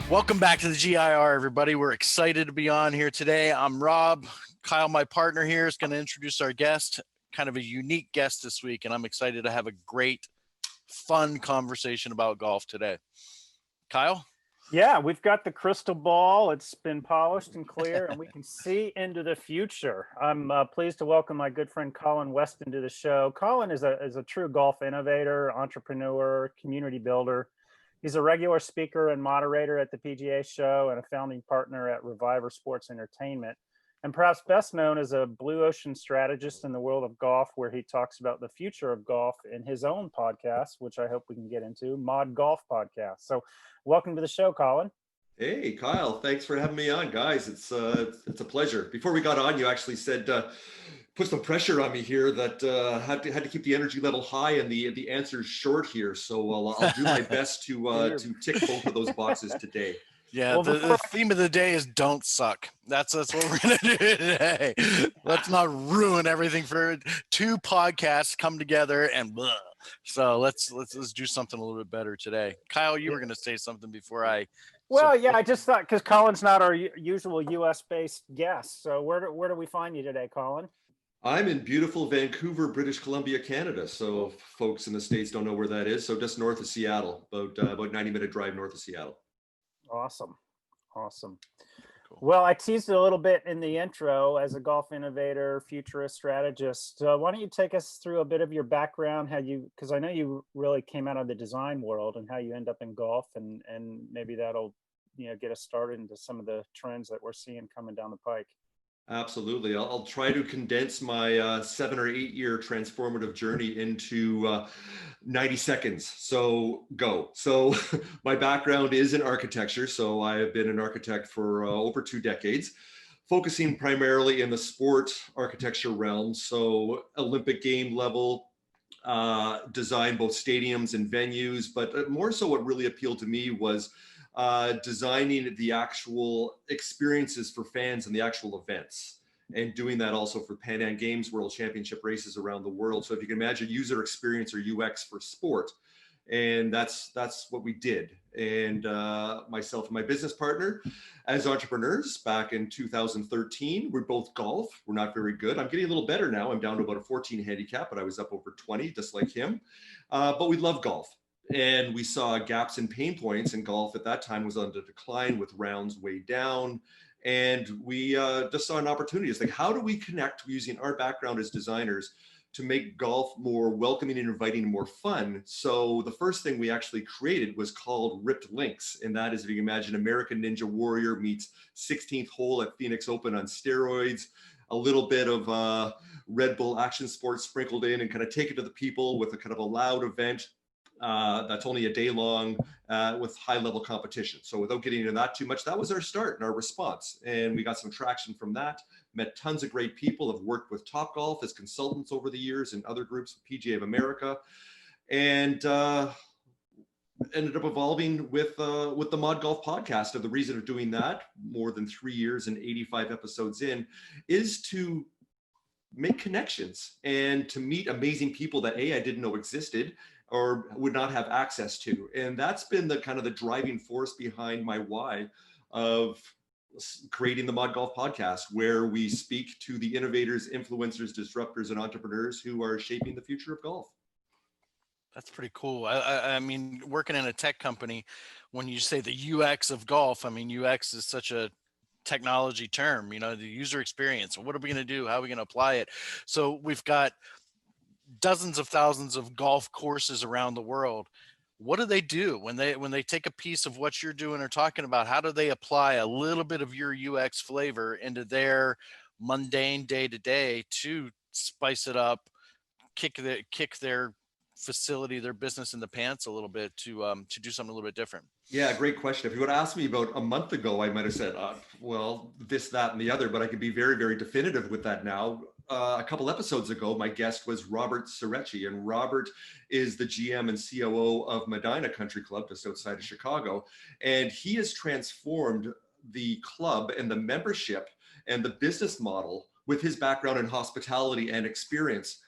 Welcome back to the GIR, everybody. We're excited to be on here today. I'm Rob. Kyle, my partner here, is going to introduce our guest, kind of a unique guest this week, and I'm excited to have a great, fun conversation about golf today. Kyle? Yeah, we've got the crystal ball. It's been polished and clear, and we can see into the future. I'm pleased to welcome my good friend Colin Weston to the show. Colin is a true golf innovator, entrepreneur, community builder. He's a regular speaker and moderator at the PGA Show and a founding partner at Reviver Sports Entertainment, and perhaps best known as a blue ocean strategist in the world of golf, where he talks about the future of golf in his own podcast, which I hope we can get into, ModGolf Podcast. So welcome to the show, Colin. Hey, Kyle, thanks for having me on, guys. It's a pleasure. Before we got on, you actually said, put some pressure on me here that had to keep the energy level high and the answer's short here. So I'll do my best to tick both of those boxes today. Yeah, the theme of the day is don't suck. That's what we're going to do today. Let's not ruin everything for two podcasts come together and blah. So let's do something a little bit better today. Kyle, you were going to say something before I. Well, yeah, I just thought, because Colin's not our usual U.S.-based guest. So where do we find you today, Colin? I'm in beautiful Vancouver, British Columbia, Canada. So folks in the States don't know where that is. So just north of Seattle, about 90-minute drive north of Seattle. Awesome. Cool. Well, I teased it a little bit in the intro as a golf innovator, futurist, strategist. Why don't you take us through a bit of your background, because I know you really came out of the design world, and how you end up in golf, and maybe that'll get us started into some of the trends that we're seeing coming down the pike. Absolutely. I'll try to condense my 7 or 8 year transformative journey into 90 seconds. So go. So my background is in architecture. So I have been an architect for over 2 decades, focusing primarily in the sport architecture realm. So Olympic game level, design both stadiums and venues, but more so what really appealed to me was designing the actual experiences for fans and the actual events, and doing that also for Pan Am Games, World Championship races around the world. So if you can imagine user experience or UX for sport, and that's what we did. And myself and my business partner, as entrepreneurs back in 2013, we're both golf. We're not very good. I'm getting a little better now. I'm down to about a 14 handicap, but I was up over 20, just like him. But we love golf. And we saw gaps and pain points, in golf at that time was on the decline with rounds way down. And we just saw an opportunity. It's like, how do we connect using our background as designers to make golf more welcoming and inviting and more fun? So the first thing we actually created was called Ripped Links. And that is, if you can imagine, American Ninja Warrior meets 16th hole at Phoenix Open on steroids, a little bit of Red Bull action sports sprinkled in, and kind of take it to the people with a kind of a loud event. That's only a day long with high level competition. So without getting into that too much, that was our start and our response. And we got some traction from that, met tons of great people, have worked with Topgolf as consultants over the years and other groups, PGA of America, and ended up evolving with the ModGolf Podcast. And the reason of doing that, more than 3 years and 85 episodes in, is to make connections and to meet amazing people that I didn't know existed or would not have access to. And that's been the kind of the driving force behind my why of creating the ModGolf Podcast, where we speak to the innovators, influencers, disruptors, and entrepreneurs who are shaping the future of golf. That's pretty cool. I mean, working in a tech company, when you say the UX of golf, I mean, UX is such a technology term, the user experience. What are we going to do? How are we going to apply it? So we've got dozens of thousands of golf courses around the world. What do they do when they take a piece of what you're doing or talking about? How do they apply a little bit of your UX flavor into their mundane day-to-day to spice it up, kick their facility, their business in the pants a little bit, to do something a little bit different? Yeah, great question. If you would have asked me about a month ago, I might have said, well, this, that, and the other, but I could be very, very definitive with that now. A couple episodes ago, my guest was Robert Cerecci, and Robert is the GM and COO of Medina Country Club, just outside of Chicago. And he has transformed the club and the membership and the business model with his background in hospitality and experience.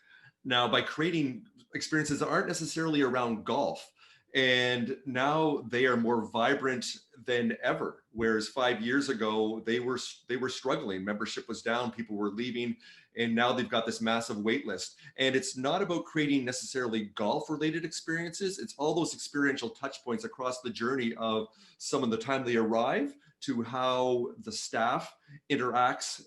Now, by creating experiences that aren't necessarily around golf, and now they are more vibrant, than ever. Whereas 5 years ago, they were struggling. Membership was down, people were leaving, and now they've got this massive wait list. And it's not about creating necessarily golf-related experiences. It's all those experiential touch points across the journey of someone, the time they arrive to how the staff interacts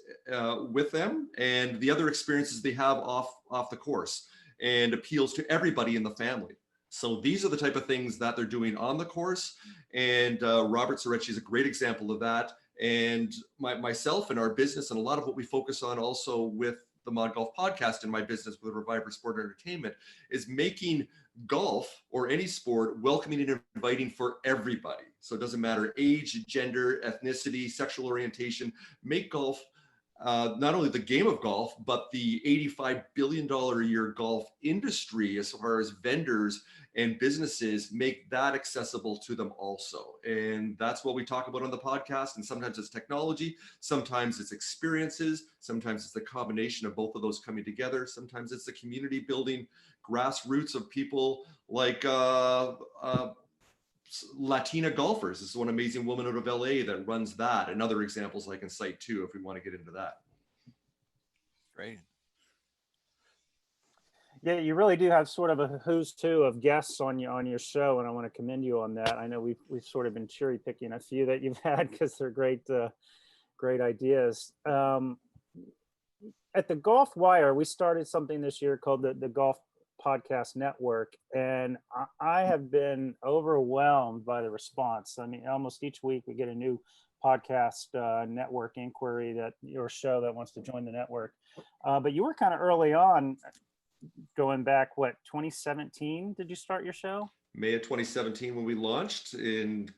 with them, and the other experiences they have off the course, and appeals to everybody in the family. So these are the type of things that they're doing on the course. And Robert Sorecki is a great example of that. And myself and our business, and a lot of what we focus on also with the ModGolf podcast and my business with Reviver Sport and Entertainment, is making golf or any sport welcoming and inviting for everybody. So it doesn't matter age, gender, ethnicity, sexual orientation. Make golf not only the game of golf, but the $85 billion a year golf industry, as far as vendors and businesses, make that accessible to them also. And that's what we talk about on the podcast. And sometimes it's technology, sometimes it's experiences, sometimes it's the combination of both of those coming together. Sometimes it's the community building grassroots of people like Latina golfers. This is one amazing woman out of LA that runs that, and other examples I can cite too, if we want to get into that. Great. Yeah, you really do have sort of a who's who of guests on your show, and I want to commend you on that. I know we've sort of been cherry picking a few that you've had because they're great ideas. At the Golf Wire, we started something this year called the Golf Podcast Network, and I have been overwhelmed by the response. I mean, almost each week we get a new podcast network inquiry that your show that wants to join the network. But you were kind of early on, going back, what, 2017? Did you start your show? May of 2017 when we launched, and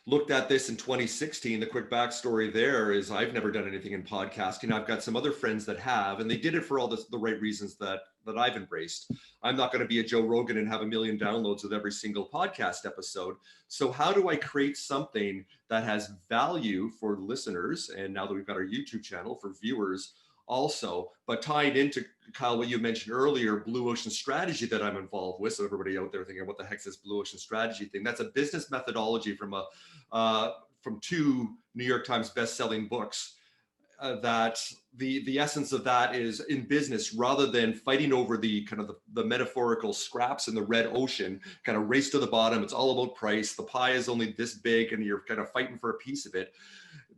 looked at this in 2016. The quick backstory there is I've never done anything in podcasting. I've got some other friends that have, and they did it for all the right reasons that I've embraced. I'm not going to be a Joe Rogan and have 1 million downloads with every single podcast episode. So how do I create something that has value for listeners? And now that we've got our YouTube channel, for viewers also, but tying into, Kyle, what you mentioned earlier, Blue Ocean Strategy that I'm involved with. So everybody out there thinking, what the heck's this Blue Ocean Strategy thing? That's a business methodology from two New York Times best-selling books. That the essence of that is, in business, rather than fighting over the kind of the metaphorical scraps in the red ocean, kind of race to the bottom. It's all about price. The pie is only this big, and you're kind of fighting for a piece of it.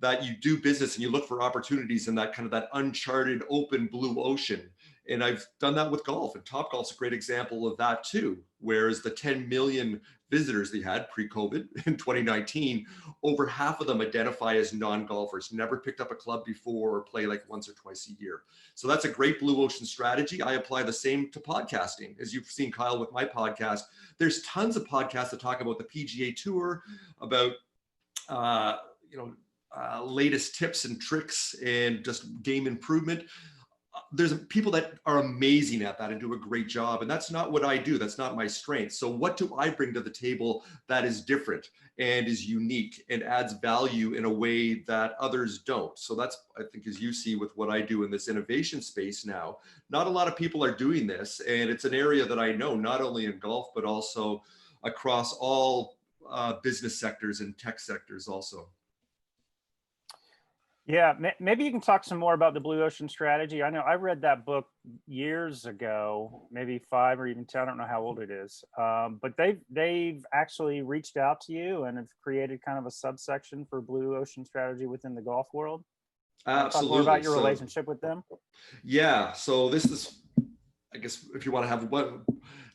That you do business and you look for opportunities in that kind of that uncharted, open blue ocean. And I've done that with golf, and Topgolf's a great example of that too. Whereas the 10 million visitors they had pre-COVID in 2019, over half of them identify as non-golfers, never picked up a club before, or play like once or twice a year. So that's a great blue ocean strategy. I apply the same to podcasting. As you've seen, Kyle, with my podcast, there's tons of podcasts that talk about the PGA Tour, about latest tips and tricks and just game improvement. There's people that are amazing at that and do a great job. And that's not what I do. That's not my strength. So what do I bring to the table that is different and is unique and adds value in a way that others don't? So that's, I think, as you see with what I do in this innovation space now, not a lot of people are doing this. And it's an area that I know, not only in golf, but also across all business sectors and tech sectors also. Yeah, maybe you can talk some more about the Blue Ocean Strategy. I know I read that book years ago, maybe 5 or even 10. I don't know how old it is, but they've actually reached out to you and have created kind of a subsection for Blue Ocean Strategy within the golf world. Absolutely. Talk more about your relationship with them. Yeah. So this is, I guess, if you want to have one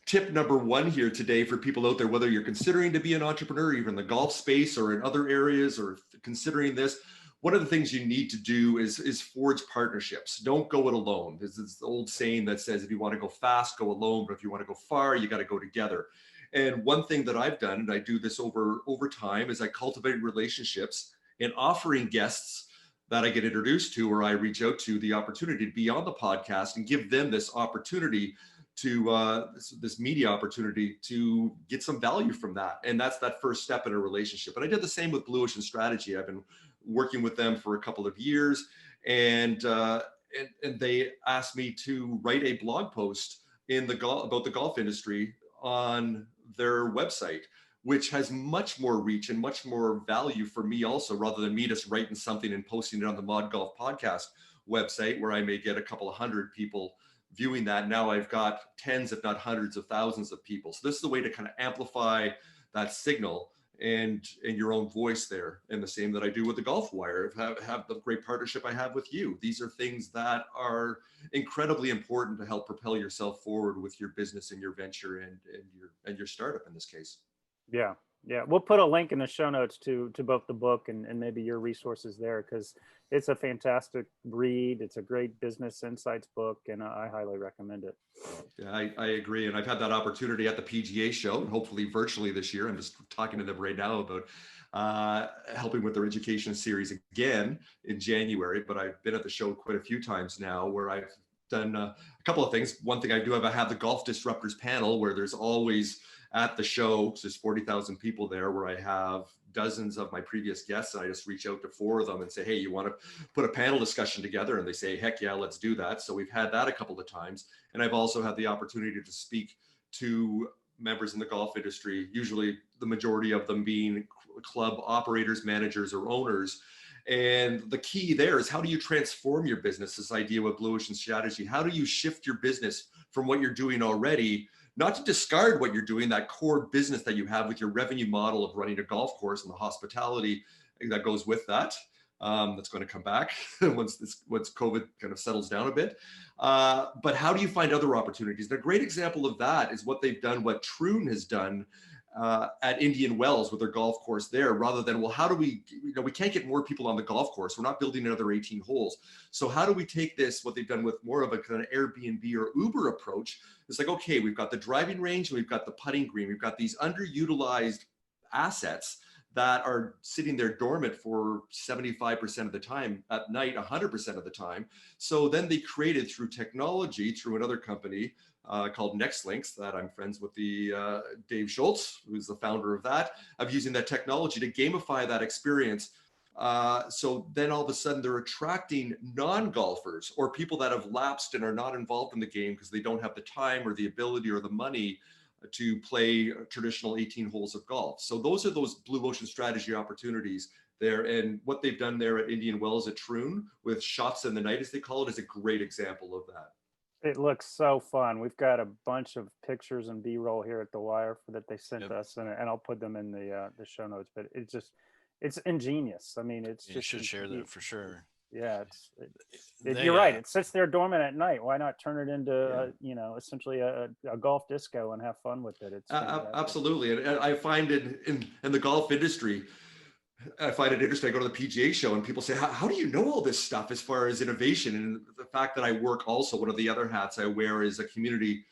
tip number 1 here today for people out there, whether you're considering to be an entrepreneur, either in the golf space or in other areas, or considering this. One of the things you need to do is forge partnerships. Don't go it alone. There's this old saying that says, if you want to go fast, go alone. But if you want to go far, you got to go together. And one thing that I've done, and I do this over time, is I cultivate relationships and offering guests that I get introduced to, or I reach out to, the opportunity to be on the podcast and give them this opportunity to this media opportunity to get some value from that. And that's that first step in a relationship. And I did the same with Blue Ocean Strategy. I've been working with them for a couple of years, and they asked me to write a blog post about the golf industry on their website, which has much more reach and much more value for me also, rather than me just writing something and posting it on the ModGolf Podcast website where I may get a couple of hundred people viewing that. Now I've got tens, if not hundreds of thousands of people. So this is the way to kind of amplify that signal and your own voice there. And the same that I do with the Golf Wire, have the great partnership I have with you. These are things that are incredibly important to help propel yourself forward with your business and your venture and your startup in this case. Yeah. Yeah. We'll put a link in the show notes to both the book and maybe your resources there, because it's a fantastic read. It's a great business insights book, and I highly recommend it. Yeah, I agree. And I've had that opportunity at the PGA Show, and hopefully virtually this year. I'm just talking to them right now about helping with their education series again in January. But I've been at the show quite a few times now, where I've done a couple of things. One thing I do have, I have the Golf Disruptors panel, where there's always at the show, there's 40,000 people there, where I have dozens of my previous guests, and I just reach out to 4 of them and say, hey, you want to put a panel discussion together? And they say, heck yeah, let's do that. So we've had that a couple of times. And I've also had the opportunity to speak to members in the golf industry, usually the majority of them being club operators, managers, or owners. And the key there is, how do you transform your business? This idea with Blue Ocean Strategy, how do you shift your business from what you're doing already, not to discard what you're doing, that core business that you have with your revenue model of running a golf course and the hospitality that goes with that. That's going to come back once COVID kind of settles down a bit. But how do you find other opportunities? And a great example of that is what they've done, what Troon has done at Indian Wells with their golf course there, rather than, well, how do we, we can't get more people on the golf course. We're not building another 18 holes. So how do we take this, what they've done with more of a kind of Airbnb or Uber approach? It's like, okay, we've got the driving range, and we've got the putting green. We've got these underutilized assets that are sitting there dormant for 75% of the time at night, 100% of the time. So then they created, through technology, through another company called NextLinks, that I'm friends with the Dave Schultz, who's the founder of that, of using that technology to gamify that experience. So then all of a sudden they're attracting non-golfers or people that have lapsed and are not involved in the game because they don't have the time or the ability or the money to play traditional 18 holes of golf. So those are those Blue Ocean Strategy opportunities there. And what they've done there at Indian Wells at Troon with Shots in the Night, as they call it, is a great example of that. It looks so fun. We've got a bunch of pictures and B-roll here at the Wire that they sent us, and I'll put them in the show notes. But it's ingenious. I mean, it's you should share that for sure. Yeah, you're right. It sits there dormant at night. Why not turn it into essentially a golf disco and have fun with it? It's absolutely. And I find it in the golf industry, I find it interesting. I go to the PGA Show and people say, how do you know all this stuff as far as innovation? And the fact that I work also, one of the other hats I wear is a community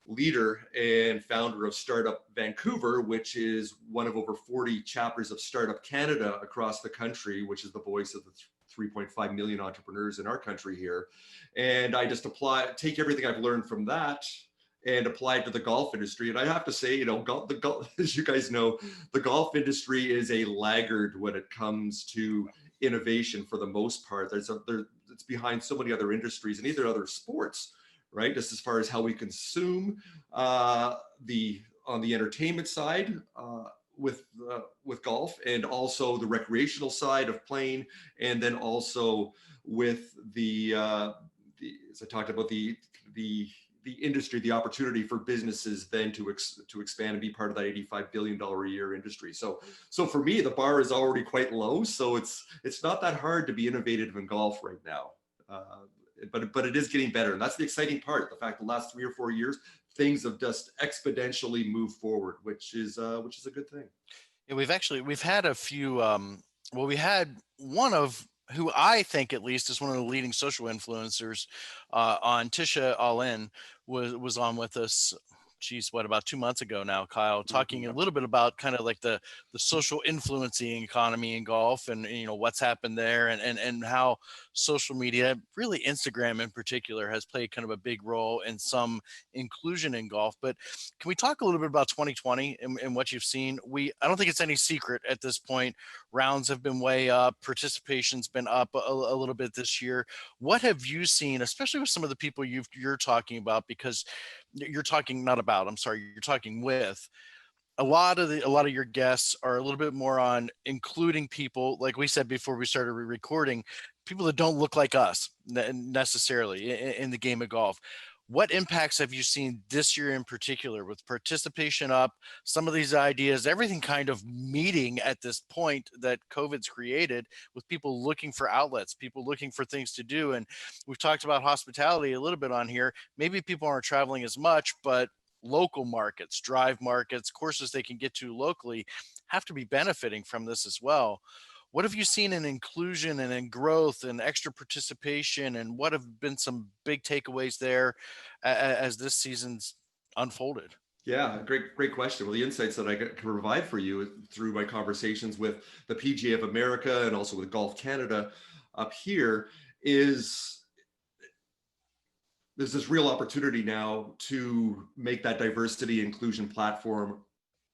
leader and founder of Startup Vancouver, which is one of over 40 chapters of Startup Canada across the country, which is the voice of the 3.5 million entrepreneurs in our country here. And I just take everything I've learned from that and apply it to the golf industry. And I have to say, as you guys know, the golf industry is a laggard when it comes to innovation for the most part. It's behind so many other industries and either other sports, right? Just as far as how we consume on the entertainment side, with golf, and also the recreational side of playing, and then also with the as I talked about the industry, the opportunity for businesses then to expand and be part of that $85 billion a year industry. So for me, the bar is already quite low. So it's not that hard to be innovative in golf right now. But it is getting better, and that's the exciting part. The fact the last 3 or 4 years, things have just exponentially moved forward, which is a good thing. Yeah, we've had a few. We had one of who I think at least is one of the leading social influencers on Tisha All-In was on with us. Geez, about 2 months ago now, Kyle, talking a little bit about kind of like the social influencing economy in golf, and what's happened there, and how social media, really Instagram in particular, has played kind of a big role in some inclusion in golf. But can we talk a little bit about 2020 and what you've seen? I don't think it's any secret at this point. Rounds have been way up, participation's been up a little bit this year. What have you seen, especially with some of the people you're talking about, because you're talking with, a lot of your guests are a little bit more on including people, like we said before we started recording, people that don't look like us necessarily in the game of golf. What impacts have you seen this year in particular with participation up, some of these ideas, everything kind of meeting at this point that COVID's created, with people looking for outlets, people looking for things to do? And we've talked about hospitality a little bit on here. Maybe people aren't traveling as much, but local markets, drive markets, courses they can get to locally have to be benefiting from this as well. What have you seen in inclusion and in growth and extra participation, and what have been some big takeaways there as this season's unfolded? Yeah, great question. Well, the insights that I can provide for you through my conversations with the PGA of America and also with Golf Canada up here is there's this real opportunity now to make that diversity inclusion platform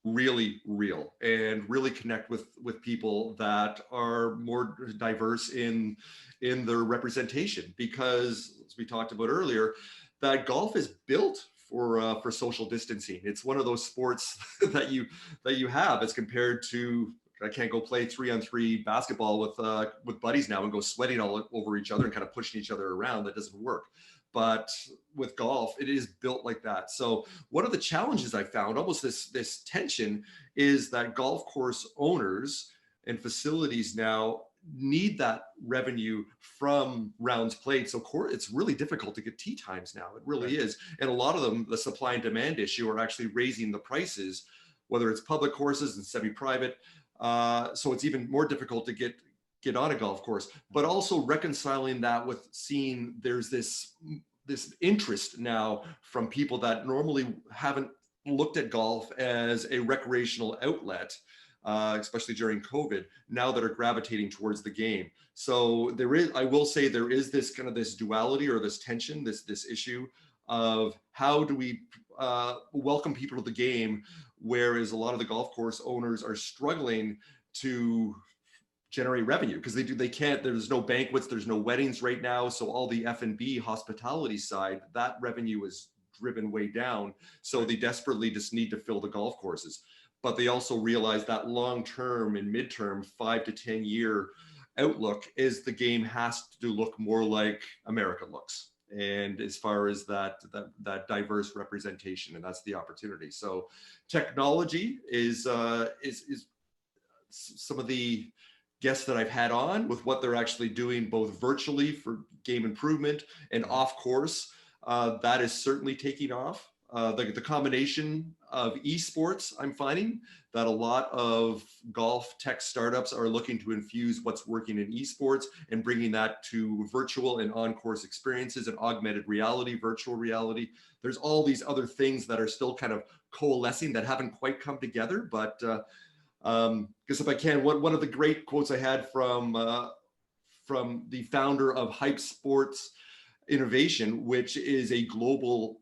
really real and really connect with people that are more diverse in their representation, because as we talked about earlier, that golf is built for social distancing. It's one of those sports that you have as compared to, I can't go play 3-on-3 basketball with buddies now and go sweating all over each other and kind of pushing each other around. That doesn't work. But with golf, it is built like that. So one of the challenges I found, almost this tension, is that golf course owners and facilities now need that revenue from rounds played. So it's really difficult to get tee times now. It really is. And a lot of them, the supply and demand issue, are actually raising the prices, whether it's public courses and semi-private. So it's even more difficult to get on a golf course, but also reconciling that with seeing there's this interest now from people that normally haven't looked at golf as a recreational outlet, especially during COVID, now that are gravitating towards the game. So I will say there is this kind of this duality or this tension, this issue of how do we welcome people to the game, whereas a lot of the golf course owners are struggling to generate revenue because they can't, there's no banquets, there's no weddings right now. So all the F&B hospitality side, that revenue is driven way down. So they desperately just need to fill the golf courses. But they also realize that long-term and midterm 5 to 10 year outlook is the game has to look more like America looks. And as far as that diverse representation, and that's the opportunity. So technology is some of the guests that I've had on with what they're actually doing both virtually for game improvement and off course, that is certainly taking off. The combination of esports, I'm finding that a lot of golf tech startups are looking to infuse what's working in esports and bringing that to virtual and on-course experiences and augmented reality, virtual reality. There's all these other things that are still kind of coalescing that haven't quite come together, but because if I can, one of the great quotes I had from the founder of Hype Sports Innovation, which is a global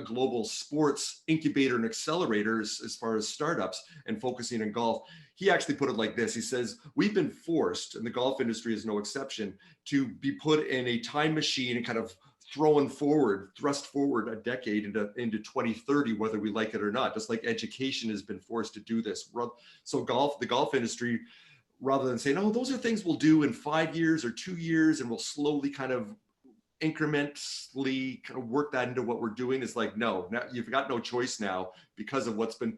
global sports incubator and accelerator as far as startups and focusing on golf. He actually put it like this. He says, we've been forced, and the golf industry is no exception, to be put in a time machine and kind of thrust forward a decade into 2030, whether we like it or not, just like education has been forced to do this. So the golf industry, rather than saying, oh, those are things we'll do in 5 years or 2 years, and we'll slowly kind of incrementally kind of work that into what we're doing, is like, no, now you've got no choice now because of what's been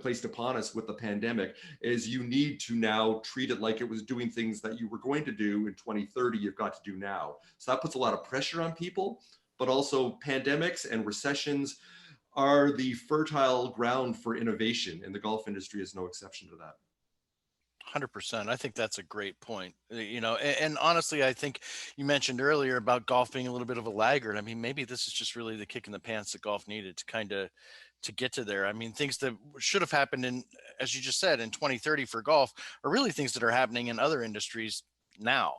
placed upon us with the pandemic, is you need to now treat it like it was doing things that you were going to do in 2030, you've got to do now. So that puts a lot of pressure on people, but also pandemics and recessions are the fertile ground for innovation, and the golf industry is no exception to that. 100%. I think that's a great point. And honestly, I think you mentioned earlier about golf being a little bit of a laggard. I mean, maybe this is just really the kick in the pants that golf needed to get to there. I mean, things that should have happened in, as you just said, in 2030 for golf are really things that are happening in other industries now.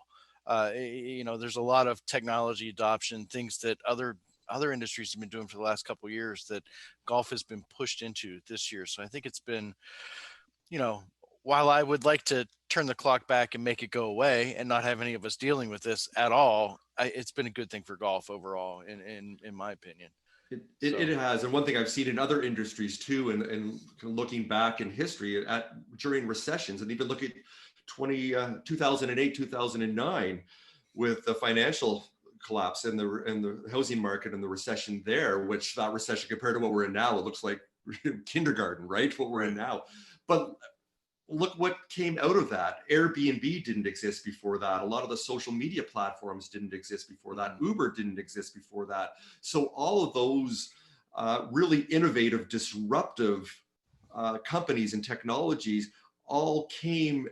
There's a lot of technology adoption, things that other industries have been doing for the last couple of years that golf has been pushed into this year. So I think it's been, while I would like to turn the clock back and make it go away and not have any of us dealing with this at all, it's been a good thing for golf overall, in my opinion. It has. And one thing I've seen in other industries too, and looking back in history during recessions, and even look at 2008, 2009, with the financial collapse and the housing market and the recession there, which that recession compared to what we're in now, it looks like kindergarten, right? What we're in now. But look what came out of that. Airbnb didn't exist before that. A lot of the social media platforms didn't exist before that. Uber didn't exist before that. So all of those really innovative, disruptive companies and technologies all came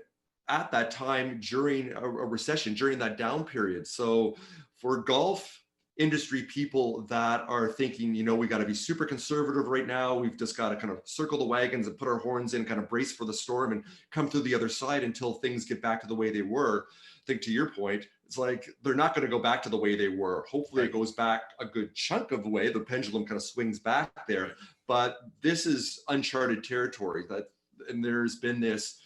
at that time during a recession, during that down period. So for golf industry people that are thinking, we got to be super conservative right now. We've just got to kind of circle the wagons and put our horns in, kind of brace for the storm and come through the other side until things get back to the way they were. I think to your point, it's like they're not going to go back to the way they were. Hopefully it goes back a good chunk of the way. The pendulum kind of swings back there. But this is uncharted territory, and there's been this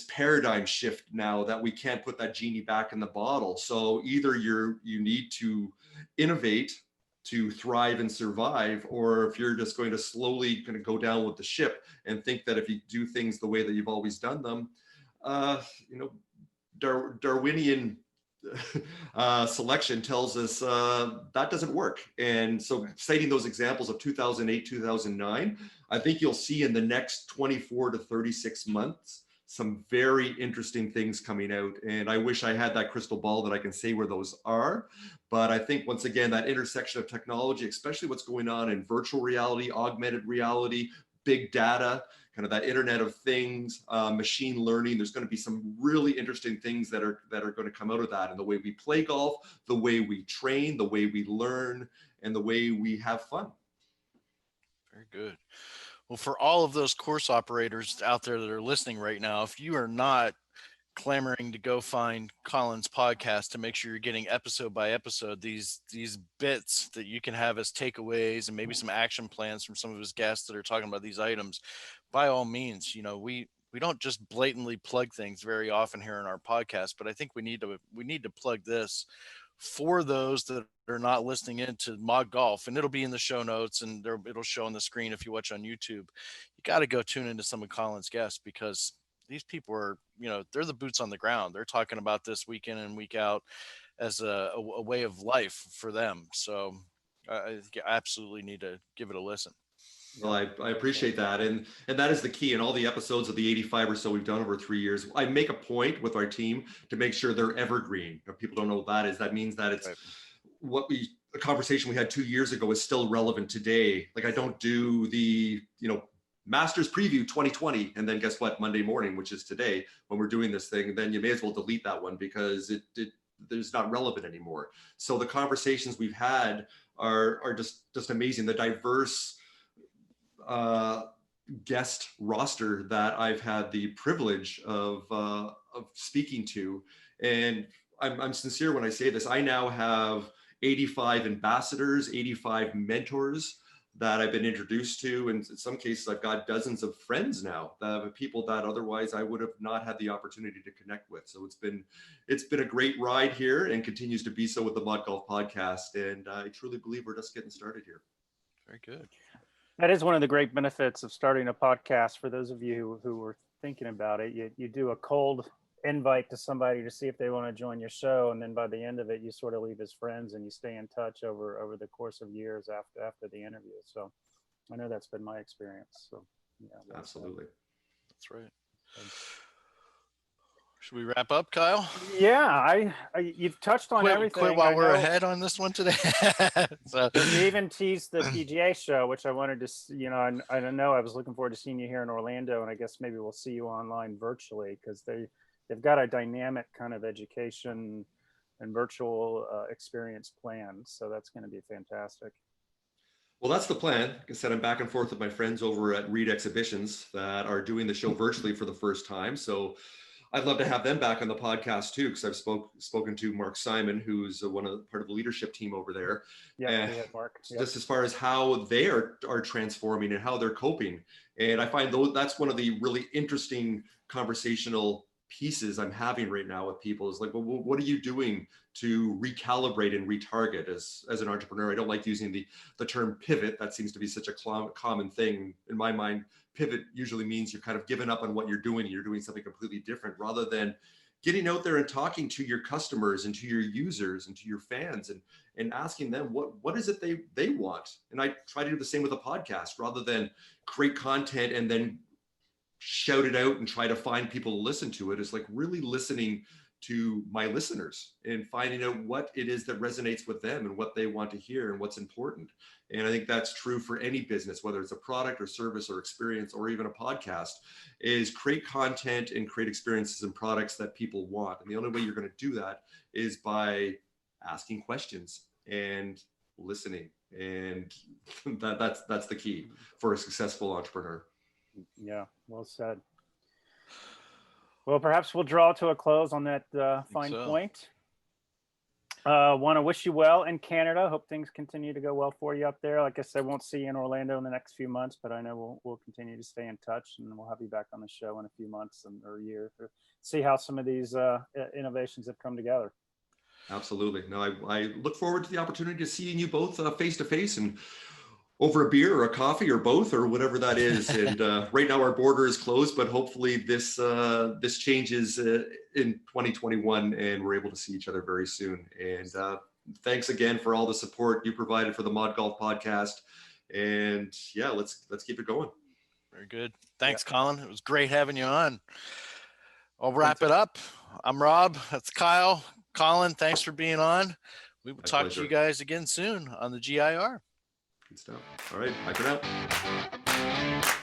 paradigm shift now that we can't put that genie back in the bottle. So either you need to innovate to thrive and survive, or if you're just going to slowly kind of go down with the ship and think that if you do things the way that you've always done them, Darwinian selection tells us that doesn't work. And so citing those examples of 2008, 2009, I think you'll see in the next 24 to 36 months, some very interesting things coming out. And I wish I had that crystal ball that I can say where those are. But I think once again, that intersection of technology, especially what's going on in virtual reality, augmented reality, big data, kind of that Internet of Things, machine learning, there's going to be some really interesting things that are going to come out of that. And the way we play golf, the way we train, the way we learn, and the way we have fun. Very good. Well, for all of those course operators out there that are listening right now, if you are not clamoring to go find Colin's podcast to make sure you're getting episode by episode these bits that you can have as takeaways and maybe some action plans from some of his guests that are talking about these items, by all means, we don't just blatantly plug things very often here in our podcast, but I think we need to plug this for those that are not listening into ModGolf, and it'll be in the show notes and it'll show on the screen if you watch on YouTube. You got to go tune into some of Colin's guests, because these people are, they're the boots on the ground. They're talking about this week in and week out as a way of life for them. So I absolutely need to give it a listen. Well, I appreciate that. And that is the key in all the episodes of the 85 or so we've done over 3 years. I make a point with our team to make sure they're evergreen. If people don't know what that is, that means that it's a conversation we had 2 years ago is still relevant today. Like I don't do the, Masters preview 2020. And then guess what? Monday morning, which is today, when we're doing this thing, then you may as well delete that one because it's not relevant anymore. So the conversations we've had are just amazing. The diverse guest roster that I've had the privilege of speaking to. And I'm sincere when I say this. I now have 85 ambassadors, 85 mentors that I've been introduced to. And in some cases, I've got dozens of friends now, people that otherwise I would have not had the opportunity to connect with. So it's been a great ride here and continues to be so with the ModGolf podcast. And I truly believe we're just getting started here. Very good. That is one of the great benefits of starting a podcast. For those of you who were thinking about it, you do a cold invite to somebody to see if they want to join your show, and then by the end of it, you sort of leave as friends and you stay in touch over the course of years after the interview. So I know that's been my experience. So yeah, absolutely, that's right. Should we wrap up, Kyle? Yeah, you've touched on everything. Quit while we're ahead on this one today. So you even teased the PGA Show, which I wanted to, I don't know. I was looking forward to seeing you here in Orlando, and I guess maybe we'll see you online virtually, because they've got a dynamic kind of education and virtual experience plan. So that's going to be fantastic. Well, that's the plan. Like I said, I'm back and forth with my friends over at Reed Exhibitions that are doing the show virtually for the first time. So I'd love to have them back on the podcast too, because I've spoken to Mark Simon, who's part of the leadership team over there. Yeah, Mark. Yep. Just as far as how they are transforming and how they're coping. And I find that's one of the really interesting conversational pieces I'm having right now with people is like, well, what are you doing to recalibrate and retarget? As an entrepreneur, I don't like using the term pivot. That seems to be such a common thing in my mind. Pivot usually means you're kind of given up on what you're doing. You're doing something completely different, rather than getting out there and talking to your customers and to your users and to your fans, and asking them what is it they want. And I try to do the same with a podcast, rather than create content and then shout it out and try to find people to listen to it. Is like really listening to my listeners and finding out what it is that resonates with them and what they want to hear and what's important. And I think that's true for any business, whether it's a product or service or experience or even a podcast, is create content and create experiences and products that people want. And the only way you're going to do that is by asking questions and listening. And that's the key for a successful entrepreneur. Yeah, well said. Well, perhaps we'll draw to a close on that fine point. Want to wish you well in Canada. Hope things continue to go well for you up there. Like I said, won't see you in Orlando in the next few months, but I know we'll continue to stay in touch, and we'll have you back on the show in a few months or a year to see how some of these innovations have come together. Absolutely. No, I look forward to the opportunity to seeing you both face to face and over a beer or a coffee or both or whatever that is. And right now our border is closed, but hopefully this changes in 2021 and we're able to see each other very soon. And thanks again for all the support you provided for the ModGolf podcast. And yeah, let's keep it going. Very good. Thanks, Colin. It was great having you on. I'll wrap it up. I'm Rob. That's Kyle. Colin, thanks for being on. We will talk to you guys again soon on the GIR. Good stuff. All right. Bye for now.